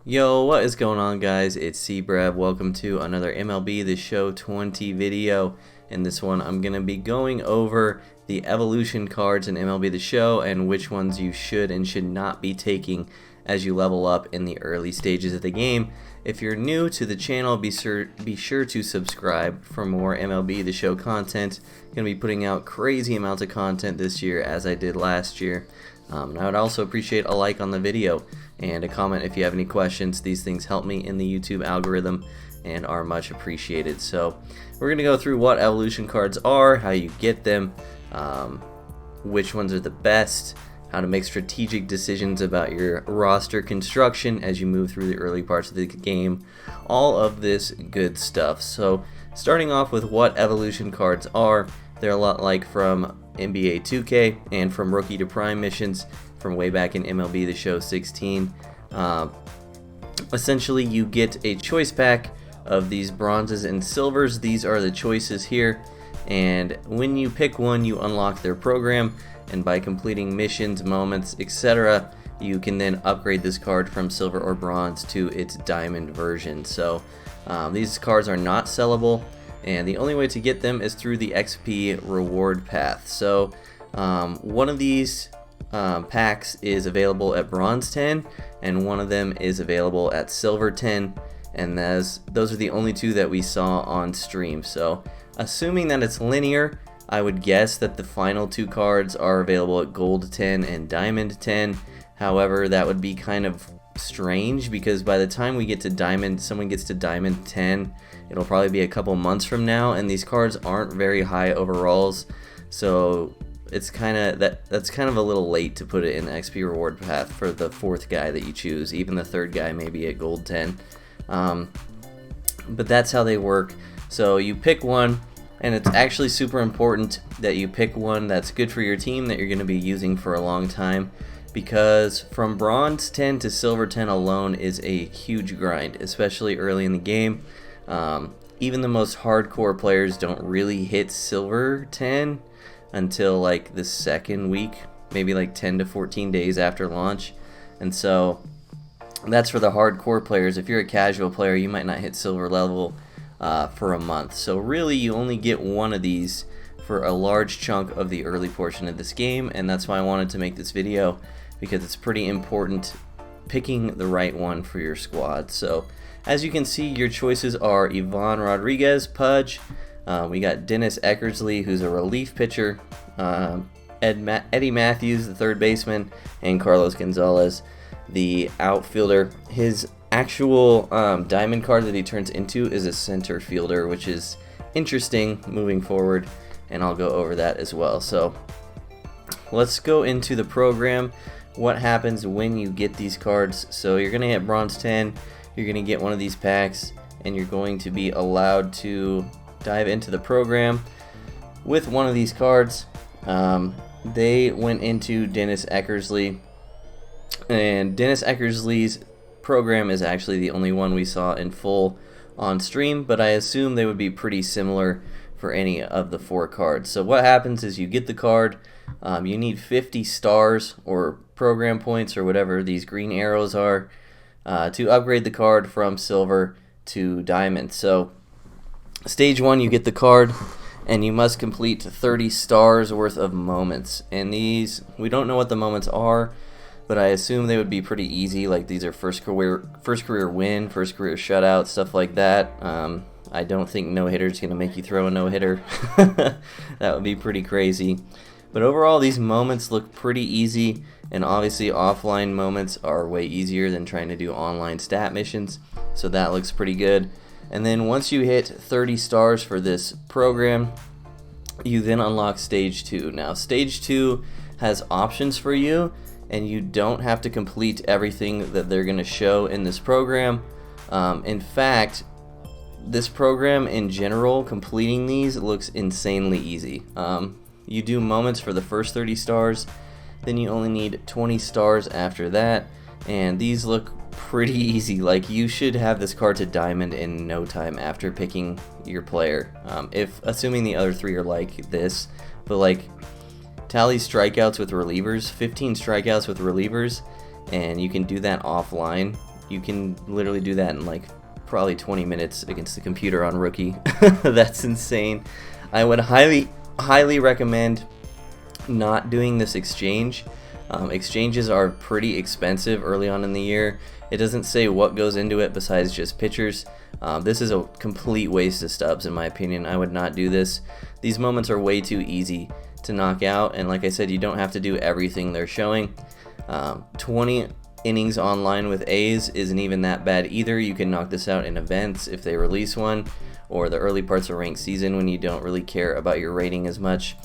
Yo, what is going on, guys? It's C-Brev. Welcome to another MLB The Show 20 video. In this one, I'm going to be going over the evolution cards in MLB The Show and which ones you should and should not be taking as you level up in the early stages of the game. If you're new to the channel, be sure to subscribe for more MLB The Show content. I'm going to be putting out crazy amounts of content this year as I did last year. And I would also appreciate a like on the video and a comment if you have any questions. These things help me in the YouTube algorithm and are much appreciated. So we're going to go through what evolution cards are, how you get them, which ones are the best, how to make strategic decisions about your roster construction as you move through the early parts of the game, all of this good stuff. So starting off with what evolution cards are, they're a lot like from NBA 2K and from Rookie to Prime missions from way back in MLB The Show 16. Essentially, you get a choice pack of these bronzes and silvers. These are the choices here, and when you pick one, you unlock their program, and by completing missions, moments, etc., you can then upgrade this card from silver or bronze to its diamond version. So these cards are not sellable, and the only way to get them is through the XP reward path. So one of these packs is available at bronze 10, and one of them is available at silver 10, and those are the only two that we saw on stream. So assuming that it's linear, I would guess that the final two cards are available at gold 10 and diamond 10. However, that would be kind of strange because by the time we get to diamond, someone gets to diamond 10, it'll probably be a couple months from now, and these cards aren't very high overalls, so it's kind of that's kind of a little late to put it in the XP reward path for the fourth guy that you choose. Even the third guy may be at gold 10, but that's how they work. So you pick one, and it's actually super important that you pick one that's good for your team that you're going to be using for a long time, because from bronze 10 to silver 10 alone is a huge grind, especially early in the game. Even the most hardcore players don't really hit silver 10 until like the second week, maybe like 10 to 14 days after launch. And so that's for the hardcore players. If you're a casual player, you might not hit silver level for a month. So really you only get one of these for a large chunk of the early portion of this game, and that's why I wanted to make this video, because it's pretty important picking the right one for your squad. So as you can see, your choices are Ivan Rodriguez, Pudge. We got Dennis Eckersley, who's a relief pitcher, Eddie Matthews, the third baseman, and Carlos Gonzalez, the outfielder. His actual diamond card that he turns into is a center fielder, which is interesting moving forward, and I'll go over that as well. So let's go into the program. What happens when you get these cards? So you're going to hit bronze 10, you're going to get one of these packs, and you're going to be allowed to dive into the program with one of these cards. They went into Dennis Eckersley, and Dennis Eckersley's program is actually the only one we saw in full on stream, but I assume they would be pretty similar for any of the four cards. So what happens is you get the card, you need 50 stars or program points or whatever these green arrows are to upgrade the card from silver to diamond. So stage 1, you get the card, and you must complete 30 stars worth of moments. And these, we don't know what the moments are, but I assume they would be pretty easy. Like these are first career win, first career shutout, stuff like that. I don't think no-hitter is going to make you throw a no-hitter. That would be pretty crazy. But overall, these moments look pretty easy, and obviously offline moments are way easier than trying to do online stat missions, so that looks pretty good. And then once you hit 30 stars for this program, you then unlock stage 2. Now stage 2 has options for you, and you don't have to complete everything that they're going to show in this program. In fact, this program in general, completing these looks insanely easy. You do moments for the first 30 stars, then you only need 20 stars after that, and these look pretty easy. Like, you should have this card to diamond in no time after picking your player, if assuming the other three are like this. But like, tally strikeouts with relievers, 15 strikeouts with relievers, and you can do that offline You can literally do that in like probably 20 minutes against the computer on rookie. That's insane. I would highly recommend not doing this exchange. Exchanges are pretty expensive early on in the year. It doesn't say what goes into it besides just pitchers. This is a complete waste of stubs in my opinion. I would not do this. These moments are way too easy to knock out, and like I said, you don't have to do everything they're showing. 20 innings online with A's isn't even that bad either. You can knock this out in events if they release one, or the early parts of ranked season when you don't really care about your rating as much.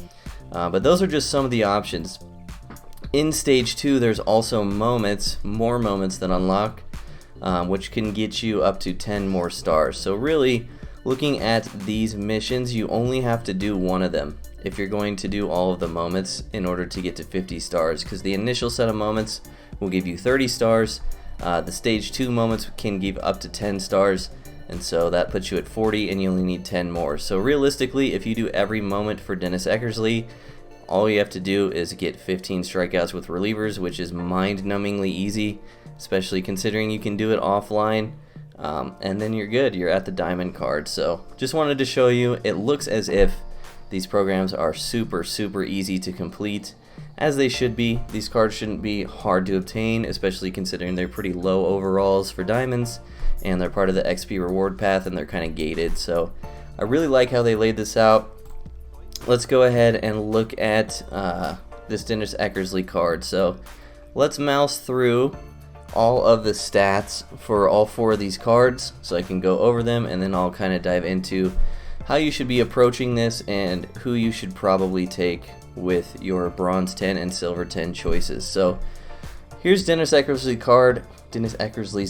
But those are just some of the options. In Stage 2, there's also more moments that unlock, which can get you up to 10 more stars. So really, looking at these missions, you only have to do one of them if you're going to do all of the moments in order to get to 50 stars, because the initial set of moments will give you 30 stars. The Stage 2 moments can give up to 10 stars, and so that puts you at 40, and you only need 10 more. So realistically, if you do every moment for Dennis Eckersley, all you have to do is get 15 strikeouts with relievers, which is mind-numbingly easy, especially considering you can do it offline, and then you're good. You're at the diamond card. So just wanted to show you, it looks as if these programs are super easy to complete, as they should be. These cards shouldn't be hard to obtain, especially considering they're pretty low overalls for diamonds, and they're part of the XP reward path, and they're kind of gated. So I really like how they laid this out. Let's go ahead and look at this Dennis Eckersley card. So let's mouse through all of the stats for all 4 of these cards so I can go over them, and then I'll kind of dive into how you should be approaching this and who you should probably take with your bronze 10 and silver 10 choices. So here's Dennis Eckersley's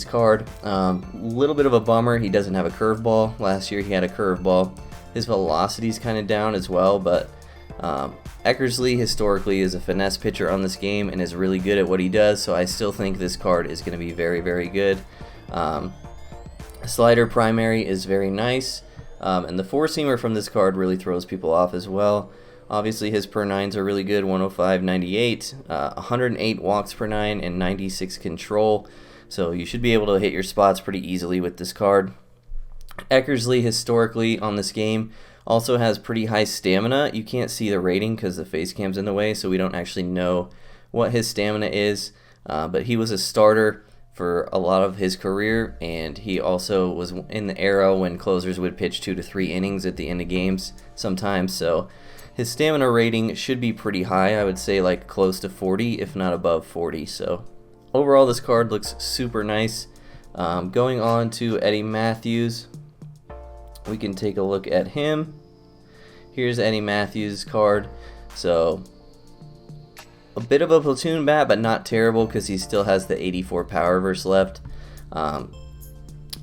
card. Little bit of a bummer, he doesn't have a curveball. Last year he had a curveball. His velocity's kind of down as well, but Eckersley historically is a finesse pitcher on this game and is really good at what he does, so I still think this card is going to be very good. Slider primary is very nice, and the 4-seamer from this card really throws people off as well. Obviously his per 9s are really good, 105, 98, 108 walks per 9, and 96 control, so you should be able to hit your spots pretty easily with this card. Eckersley historically on this game also has pretty high stamina. You can't see the rating because the face cam's in the way, so we don't actually know what his stamina is, but he was a starter for a lot of his career, and he also was in the era when closers would pitch 2 to 3 innings at the end of games sometimes, so his stamina rating should be pretty high. I would say like close to 40, if not above 40. So overall this card looks super nice. Going on to Eddie Matthews, we can take a look at him. Here's Eddie Matthews' card. So a bit of a platoon bat, but not terrible because he still has the 84 power verse left.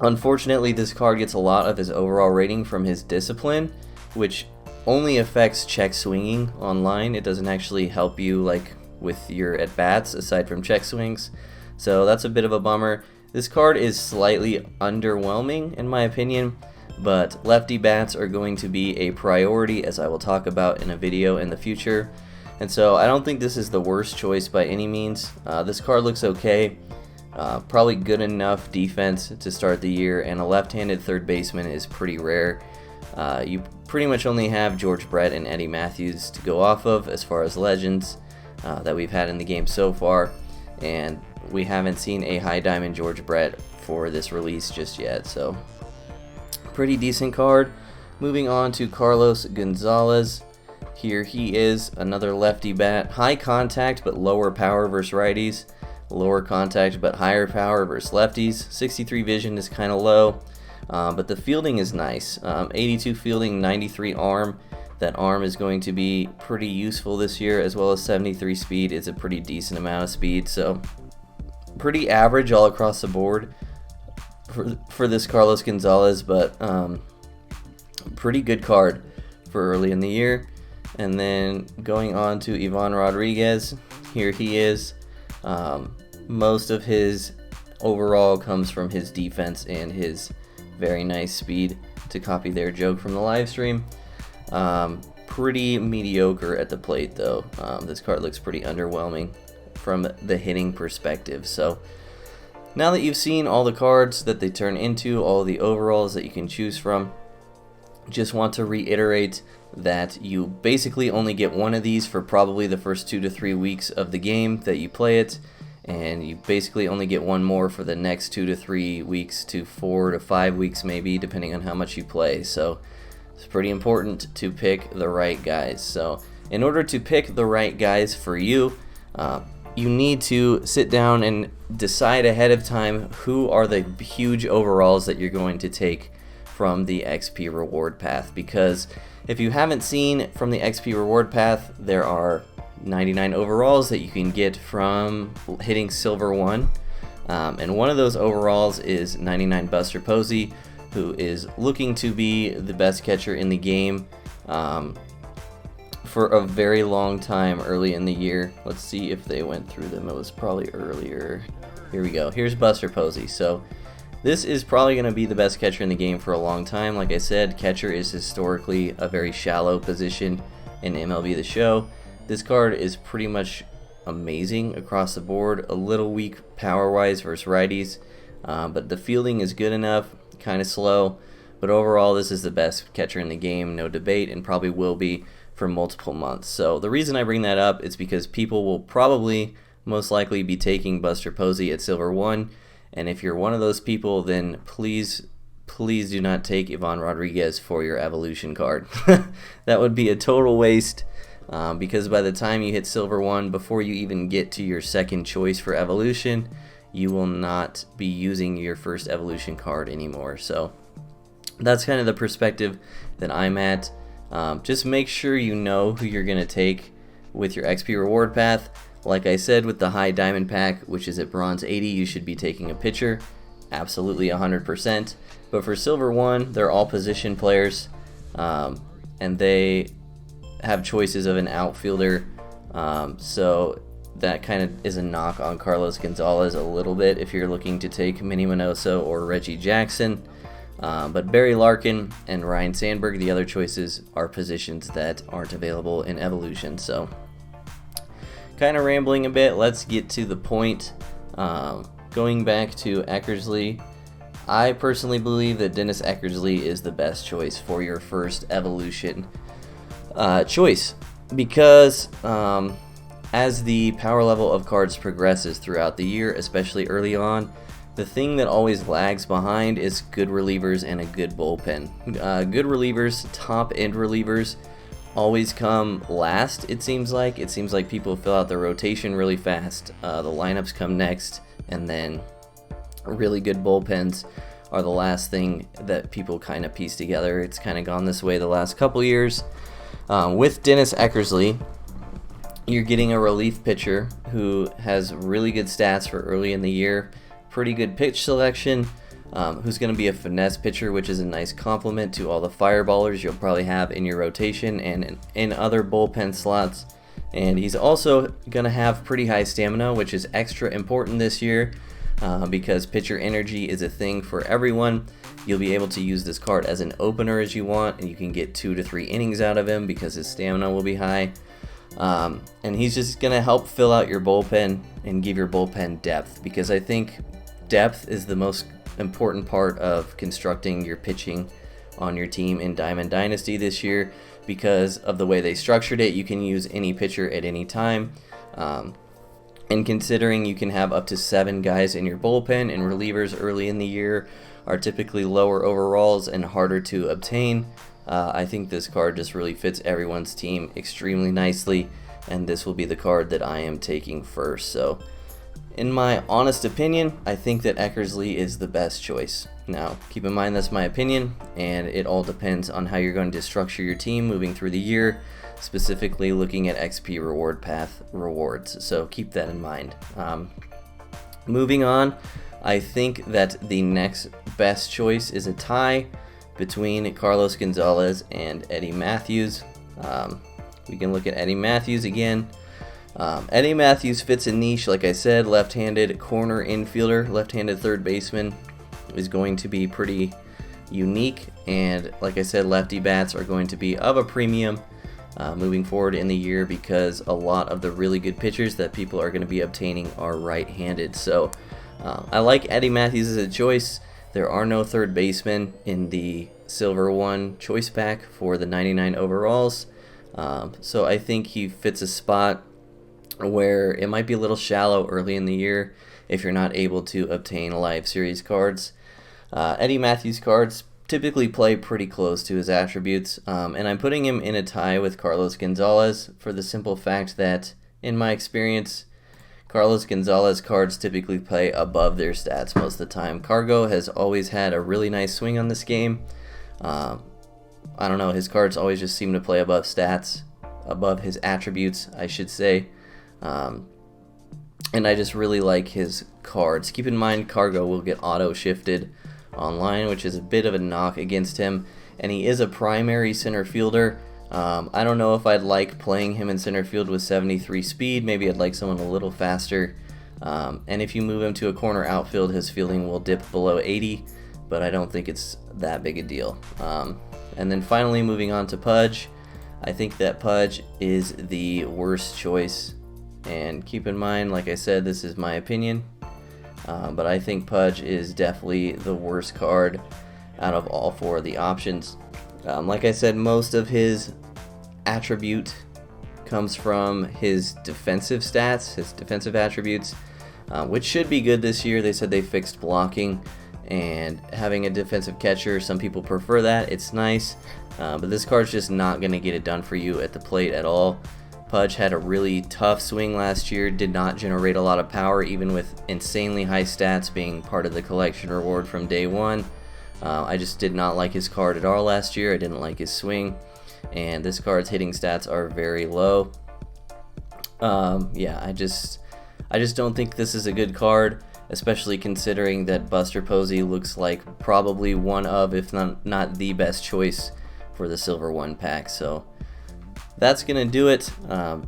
Unfortunately, this card gets a lot of his overall rating from his discipline, which only affects check swinging online. It doesn't actually help you like with your at-bats aside from check swings. So that's a bit of a bummer. This card is slightly underwhelming in my opinion, but lefty bats are going to be a priority, as I will talk about in a video in the future. And so I don't think this is the worst choice by any means. This card looks okay. Probably good enough defense to start the year, and a left-handed third baseman is pretty rare. You pretty much only have George Brett and Eddie Matthews to go off of as far as legends that we've had in the game so far, and we haven't seen a high diamond George Brett for this release just yet, so pretty decent card. Moving on to Carlos Gonzalez. Here he is, another lefty bat, high contact but lower power versus righties, lower contact but higher power versus lefties. 63 vision is kind of low, but the fielding is nice. 82 fielding, 93 arm. That arm is going to be pretty useful this year, as well as 73 speed. It's a pretty decent amount of speed, so pretty average all across the board for this Carlos Gonzalez, but pretty good card for early in the year. And then going on to Ivan Rodriguez, here he is. Most of his overall comes from his defense and his very nice speed, to copy their joke from the live stream. Pretty mediocre at the plate though. This card looks pretty underwhelming from the hitting perspective, so Now that you've seen all the cards that they turn into, all the overalls that you can choose from, just want to reiterate that you basically only get one of these for probably the first 2 to 3 weeks of the game that you play it, and you basically only get one more for the next 2 to 3 weeks to 4 to 5 weeks maybe, depending on how much you play. So it's pretty important to pick the right guys. So in order to pick the right guys for you, you need to sit down and decide ahead of time who are the huge overalls that you're going to take from the XP reward path, because if you haven't seen from the XP reward path, there are 99 overalls that you can get from hitting Silver 1, and one of those overalls is 99 Buster Posey, who is looking to be the best catcher in the game for a very long time early in the year. Let's see if they went through them. It was probably earlier. Here we go. Here's Buster Posey. So this is probably going to be the best catcher in the game for a long time. Like I said, catcher is historically a very shallow position in MLB The Show. This card is pretty much amazing across the board. A little weak power-wise versus righties, but the fielding is good enough, kind of slow. But overall, this is the best catcher in the game, no debate, and probably will be for multiple months. So the reason I bring that up is because people will probably most likely be taking Buster Posey at Silver 1, and if you're one of those people, then please do not take Ivan Rodriguez for your evolution card. That would be a total waste, because by the time you hit Silver 1, before you even get to your second choice for evolution, you will not be using your first evolution card anymore. So that's kind of the perspective that I'm at. Just make sure you know who you're going to take with your XP reward path. Like I said, with the high diamond pack, which is at bronze 80, you should be taking a pitcher. Absolutely 100%. But for Silver 1, they're all position players, and they have choices of an outfielder. So that kind of is a knock on Carlos Gonzalez a little bit if you're looking to take Minnie Minoso or Reggie Jackson. But Barry Larkin and Ryan Sandberg, the other choices, are positions that aren't available in Evolution. So kind of rambling a bit, let's get to the point. Going back to Eckersley, I personally believe that Dennis Eckersley is the best choice for your first Evolution choice, because as the power level of cards progresses throughout the year, especially early on, the thing that always lags behind is good relievers and a good bullpen. Good relievers, top-end relievers, always come last, it seems like. It seems like people fill out their rotation really fast. The lineups come next, and then really good bullpens are the last thing that people kind of piece together. It's kind of gone this way the last couple years. With Dennis Eckersley, you're getting a relief pitcher who has really good stats for early in the year, pretty good pitch selection, who's going to be a finesse pitcher, which is a nice complement to all the fireballers you'll probably have in your rotation and in other bullpen slots. And he's also going to have pretty high stamina, which is extra important this year, because pitcher energy is a thing for everyone. You'll be able to use this card as an opener as you want, and you can get 2 to 3 innings out of him because his stamina will be high. And he's just going to help fill out your bullpen and give your bullpen depth, because I think depth is the most important part of constructing your pitching on your team in Diamond Dynasty this year. Because of the way they structured it, you can use any pitcher at any time. And considering you can have up to 7 guys in your bullpen, and relievers early in the year are typically lower overalls and harder to obtain, I think this card just really fits everyone's team extremely nicely, and this will be the card that I am taking first. So in my honest opinion, I think that Eckersley is the best choice. Now, keep in mind that's my opinion, and it all depends on how you're going to structure your team moving through the year, specifically looking at XP reward path rewards. So keep that in mind. Moving on, I think that the next best choice is a tie between Carlos Gonzalez and Eddie Matthews. We can look at Eddie Matthews again. Eddie Matthews fits a niche, like I said, left-handed corner infielder, left-handed third baseman is going to be pretty unique, and like I said, lefty bats are going to be of a premium moving forward in the year, because a lot of the really good pitchers that people are going to be obtaining are right-handed. So I like Eddie Matthews as a choice. There are no third basemen in the Silver 1 choice pack for the 99 overalls. So I think he fits a spot where it might be a little shallow early in the year if you're not able to obtain live series cards. Eddie Matthews cards typically play pretty close to his attributes, and I'm putting him in a tie with Carlos Gonzalez for the simple fact that, in my experience, Carlos Gonzalez cards typically play above their stats most of the time. Cargo has always had a really nice swing on this game. I don't know, his cards always just seem to play above stats, above his attributes, I should say. And I just really like his cards. Keep in mind, Cargo will get auto-shifted online, which is a bit of a knock against him. And he is a primary center fielder. I don't know if I'd like playing him in center field with 73 speed. Maybe I'd like someone a little faster. And if you move him to a corner outfield, his fielding will dip below 80, but I don't think it's that big a deal. And then finally, moving on to Pudge. I think that Pudge is the worst choice. And keep in mind, like I said, this is my opinion. But I think Pudge is definitely the worst card out of all four of the options. Like I said, most of his attribute comes from his defensive stats, his defensive attributes, which should be good this year. They said they fixed blocking and having a defensive catcher. Some people prefer that. It's nice, but this card's just not going to get it done for you at the plate at all. Pudge had a really tough swing last year, did not generate a lot of power, even with insanely high stats being part of the collection reward from day one. I just did not like his card at all last year. I didn't like his swing, and this card's hitting stats are very low. Yeah, I just don't think this is a good card, especially considering that Buster Posey looks like probably one of, if not the best choice for the Silver 1 pack. So that's going to do it.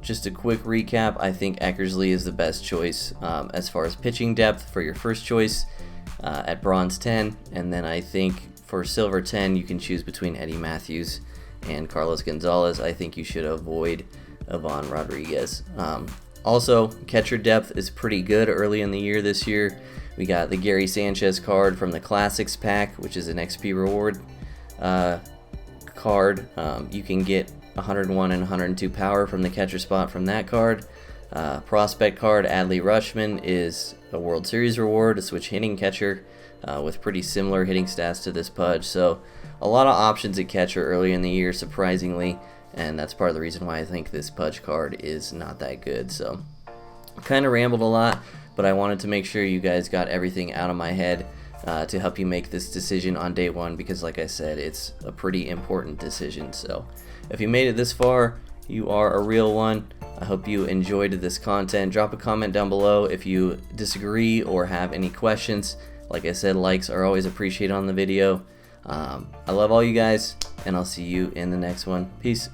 Just a quick recap. I think Eckersley is the best choice as far as pitching depth for your first choice at Bronze 10. And then I think for Silver 10, you can choose between Eddie Matthews and Carlos Gonzalez. I think you should avoid Ivan Rodriguez. Also, catcher depth is pretty good early in the year this year. We got the Gary Sanchez card from the Classics pack, which is an XP reward card. You can get 101 and 102 power from the catcher spot from that card. Prospect card, Adley Rutschman, is a World Series reward, a switch hitting catcher with pretty similar hitting stats to this Pudge. So a lot of options at catcher early in the year, surprisingly, and that's part of the reason why I think this Pudge card is not that good. So kind of rambled a lot, but I wanted to make sure you guys got everything out of my head to help you make this decision on day one, because like I said, it's a pretty important decision. So if you made it this far, you are a real one. I hope you enjoyed this content. Drop a comment down below if you disagree or have any questions. Like I said, likes are always appreciated on the video. I love all you guys, and I'll see you in the next one. Peace.